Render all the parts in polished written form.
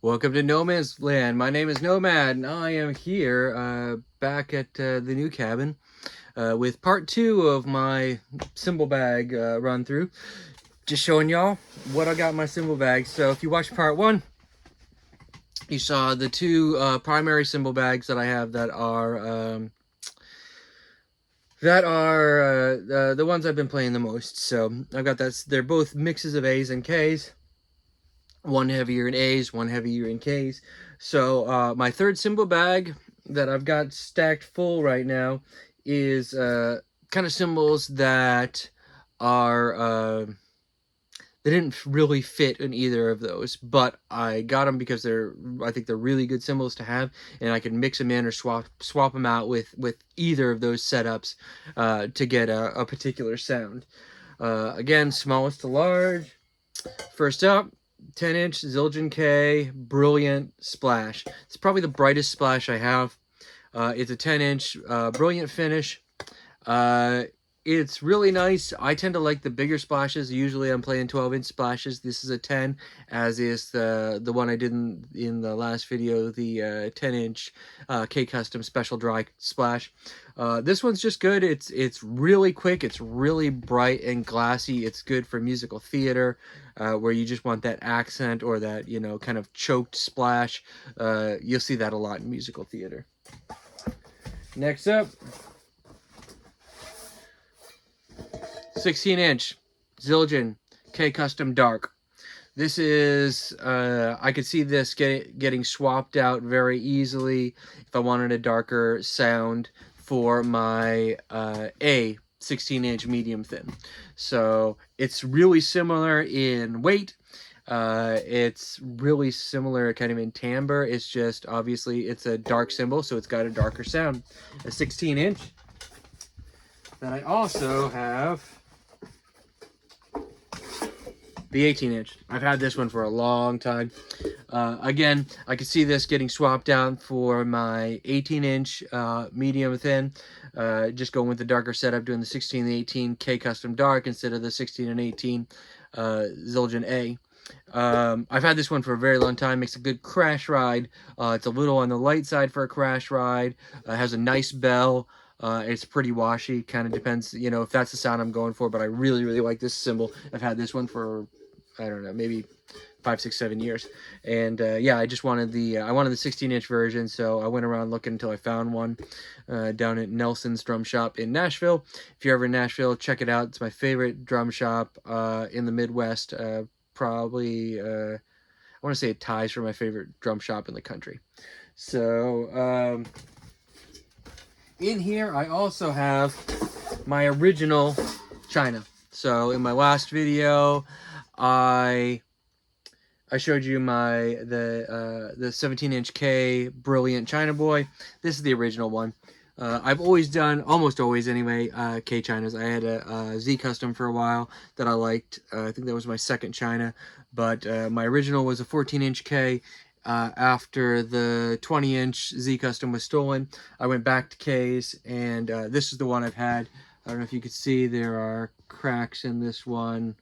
Welcome to No Man's Land. My name is Nomad, and I am here back at the new cabin with part 2 of my symbol bag run through. Just showing y'all what I got in my symbol bag. So if you watched part 1, you saw the two primary symbol bags that I have that are the ones I've been playing the most. So I've got that. They're both mixes of A's and K's. One heavier in A's, one heavier in K's. So my third symbol bag that I've got stacked full right now is kind of symbols that are they didn't really fit in either of those, but I got them because I think they're really good symbols to have, and I can mix them in or swap them out with either of those setups to get a particular sound. Again, smallest to large. First up, 10-inch Zildjian K Brilliant Splash. It's probably the brightest splash I have. It's a 10-inch brilliant finish. It's really nice. I tend to like the bigger splashes. Usually I'm playing 12-inch splashes. This is a 10, as is the one I did in the last video, the 10-inch K Custom Special Dry Splash. This one's just good. It's really quick. It's really bright and glassy. It's good for musical theater, where you just want that accent or that, you know, kind of choked splash. You'll see that a lot in musical theater. Next up, 16-inch Zildjian K Custom Dark. This is, I could see this getting swapped out very easily if I wanted a darker sound for my A 16-inch medium thin. So it's really similar in weight. It's really similar kind of in timbre. It's just, obviously, it's a dark symbol, so it's got a darker sound. A 16-inch. Then I also have the 18-inch. I've had this one for a long time. Again, I could see this getting swapped out for my 18-inch medium thin. Just going with the darker setup, doing the 16 and 18 K Custom Dark instead of the 16 and 18 Zildjian A. I've had this one for a very long time. Makes a good crash ride. It's a little on the light side for a crash ride. Has a nice bell. It's pretty washy. Kind of depends, you know, if that's the sound I'm going for. But I really, really like this cymbal. I've had this one for, I don't know, maybe 5, 6, 7 years. And yeah, I just wanted the 16-inch version. So I went around looking until I found one down at Nelson's Drum Shop in Nashville. If you're ever in Nashville, check it out. It's my favorite drum shop in the Midwest. Probably, I want to say it ties for my favorite drum shop in the country. So, in here, I also have my original China. So, in my last video, I showed you the 17-inch K Brilliant China Boy. This is the original one. I've always done, almost always anyway, K Chinas. I had a Z Custom for a while that I liked. I think that was my second China. But my original was a 14-inch K. After the 20-inch Z Custom was stolen, I went back to K's, and this is the one I've had. I don't know if you can see, there are cracks in this one.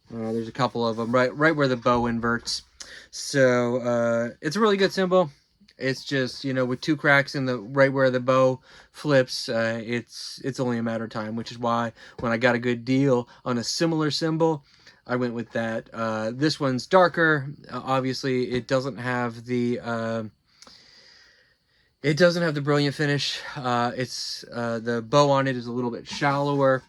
There's a couple of them right where the bow inverts. So it's a really good cymbal. It's just, you know, with 2 cracks in the right where the bow flips, it's only a matter of time, which is why when I got a good deal on a similar cymbal, I went with that. This one's darker. Obviously, it doesn't have the brilliant finish. It's the bow on it is a little bit shallower.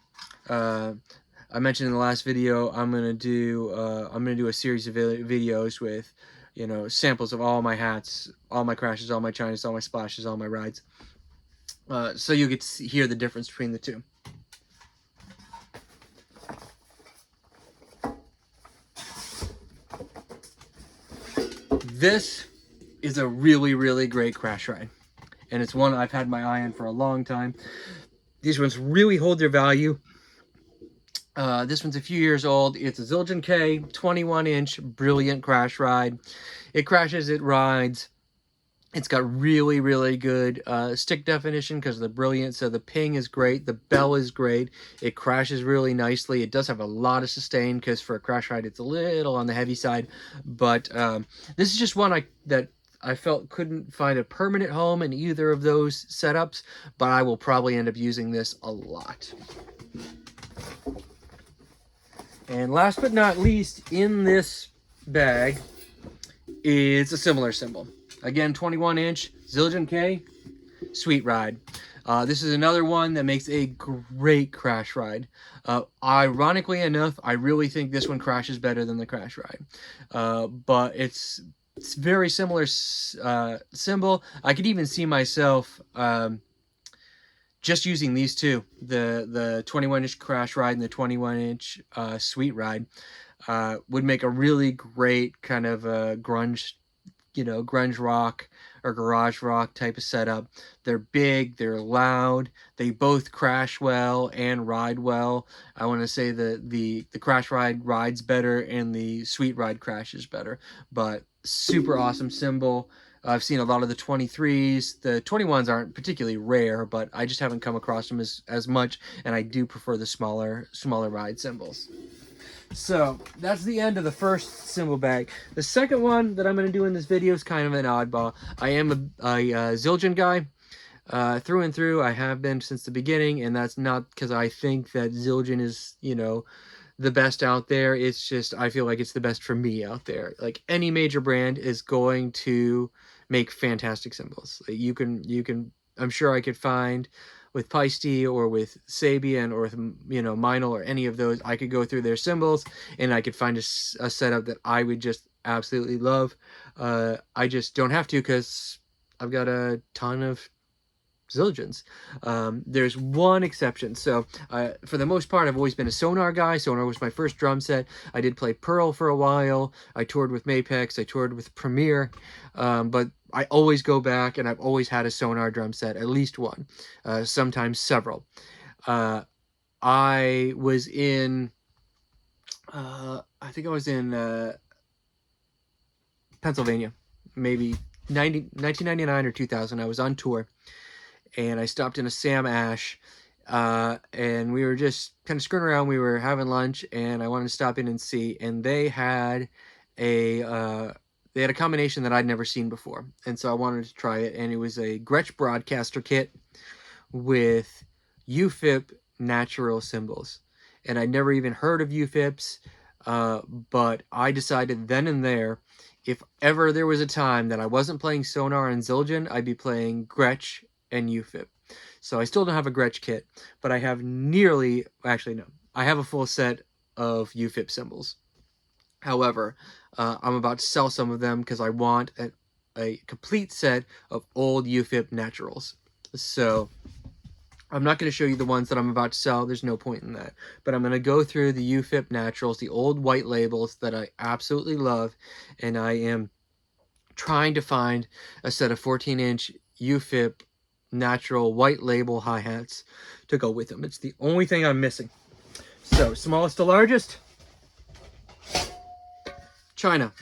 I mentioned in the last video, I'm gonna do a series of videos with, you know, samples of all my hats, all my crashes, all my chinas, all my splashes, all my rides. So you get to hear the difference between the two. This is a really, really great crash ride. And it's one I've had my eye on for a long time. These ones really hold their value. This one's a few years old. It's a Zildjian K 21-inch Brilliant Crash Ride. It crashes, it rides. It's got really, really good stick definition because of the brilliance. So the ping is great. The bell is great. It crashes really nicely. It does have a lot of sustain because for a crash ride, it's a little on the heavy side. But this is just one that I felt couldn't find a permanent home in either of those setups. But I will probably end up using this a lot. And last but not least, in this bag is a similar cymbal. Again, 21-inch Zildjian K Sweet Ride. This is another one that makes a great crash ride. Ironically enough, I really think this one crashes better than the crash ride. But it's very similar cymbal. I could even see myself just using these two, the 21-inch crash ride and the 21-inch Sweet Ride. Would make a really great kind of grunge, grunge rock or garage rock type of setup. They're big, they're loud, they both crash well and ride well. I want to say that the crash ride rides better and the Sweet Ride crashes better, but super awesome cymbal. I've seen a lot of the 23s. The 21s aren't particularly rare, but I just haven't come across them as much, and I do prefer the smaller ride cymbals. So that's the end of the first cymbal bag. The second one that I'm going to do in this video is kind of an oddball. I am a Zildjian guy through and through. I have been since the beginning, and that's not because I think that Zildjian is, the best out there. It's just I feel like it's the best for me out there. Like any major brand is going to make fantastic cymbals. You can. I'm sure I could find with Paiste or with Sabian or with Meinl or any of those, I could go through their cymbals and I could find a setup that I would just absolutely love. I just don't have to because I've got a ton of Zildjians. There's one exception. So for the most part, I've always been a Sonar guy. Sonar was my first drum set. I did play Pearl for a while. I toured with Mapex. I toured with Premier. But I always go back, and I've always had a Sonar drum set, at least one, sometimes several. I was in, I think I was in Pennsylvania, maybe 1999 or 2000. I was on tour. And I stopped in a Sam Ash, and we were just kind of screwing around. We were having lunch, and I wanted to stop in and see. And they had a combination that I'd never seen before, and so I wanted to try it. And it was a Gretsch Broadcaster kit with UFIP natural cymbals, and I'd never even heard of UFIPs. But I decided then and there, if ever there was a time that I wasn't playing Sonar and Zildjian, I'd be playing Gretsch and UFIP. So I still don't have a Gretsch kit, but I have I have a full set of UFIP cymbals. However, I'm about to sell some of them because I want a complete set of old UFIP naturals. So I'm not going to show you the ones that I'm about to sell. There's no point in that. But I'm going to go through the UFIP naturals, the old white labels that I absolutely love, and I am trying to find a set of 14-inch UFIP natural white label hi-hats to go with them. It's the only thing I'm missing. So, smallest to largest, China.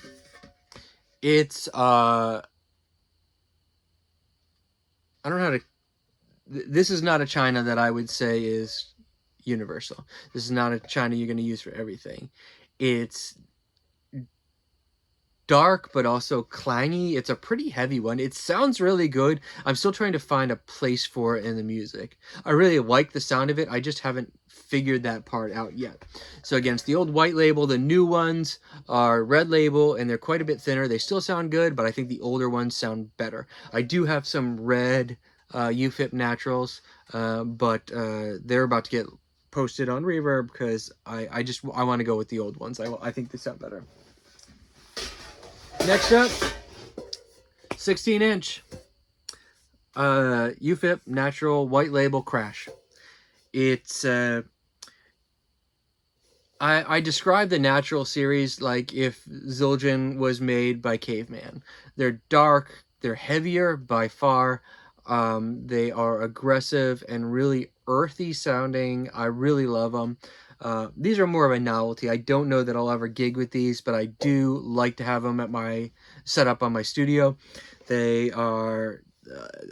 It's I don't know how to. This is not a China that I would say is universal. This is not a China you're going to use for everything. It's dark but also clangy. It's a pretty heavy one. It sounds really good. I'm still trying to find a place for it in the music. I really like the sound of it. I just haven't figured that part out yet. So again, it's the old white label. The new ones are red label, and they're quite a bit thinner. They still sound good, but I think the older ones sound better. I do have some red UFIP naturals, but they're about to get posted on Reverb because I want to go with the old ones. I think they sound better. Next up, 16-inch UFIP natural white label crash. It's I describe the natural series like if Zildjian was made by Caveman. They're dark, they're heavier by far. They are aggressive and really earthy sounding. I really love them. These are more of a novelty. I don't know that I'll ever gig with these, but I do like to have them at my setup on my studio. They are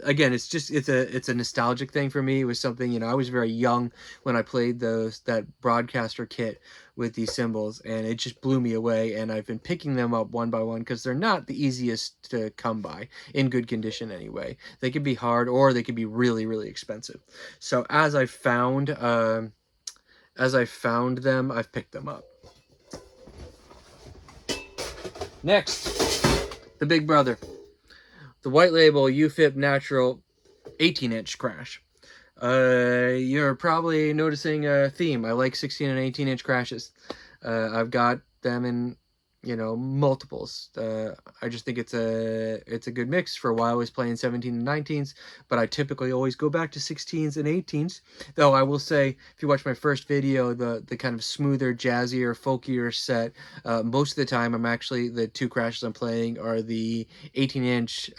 again, it's a nostalgic thing for me. It was something, you know, I was very young when I played that broadcaster kit with these cymbals, and it just blew me away. And I've been picking them up one by one because they're not the easiest to come by in good condition anyway. They could be hard, or they could be really, really expensive. So as I found them, I've picked them up. Next, the big brother, the white label UFIP Natural 18-inch crash. You're probably noticing a theme. I like 16 and 18-inch crashes. I've got them in, you know, multiples. I just think it's a good mix. For a while I was playing 17 and 19s, but I typically always go back to 16s and 18s. Though I will say, if you watch my first video, the kind of smoother, jazzier, folkier set, most of the time the two crashes I'm playing are the 18-inch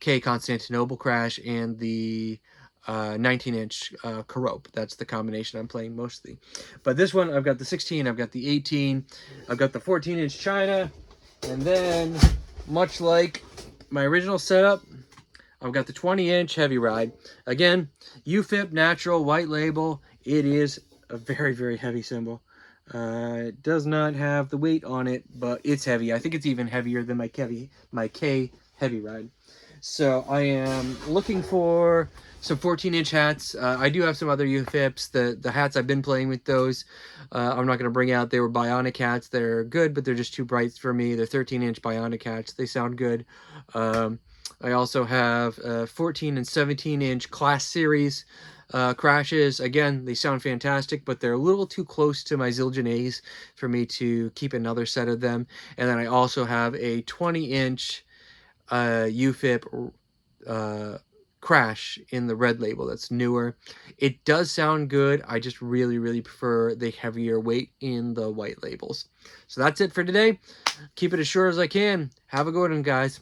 K Constantinople crash and the 19-inch Karope. That's the combination I'm playing mostly. But this one, I've got the 16, I've got the 18, I've got the 14-inch China, and then, much like my original setup, I've got the 20-inch Heavy Ride. Again, UFIP Natural White Label. It is a very, very heavy cymbal. It does not have the weight on it, but it's heavy. I think it's even heavier than my K Heavy Ride. So I am looking for some 14-inch hats. I do have some other UFIPs. The hats, I've been playing with those. I'm not going to bring out, they were Bionic hats. They're good, but they're just too bright for me. They're 13-inch Bionic hats. They sound good. I also have 14 and 17-inch Class Series crashes. Again, they sound fantastic, but they're a little too close to my Zildjian A's for me to keep another set of them. And then I also have a 20-inch UFIP crash in the red label that's newer. It does sound good. I just really, really prefer the heavier weight in the white labels. So that's it for today. Keep it as short as I can. Have a good one, guys.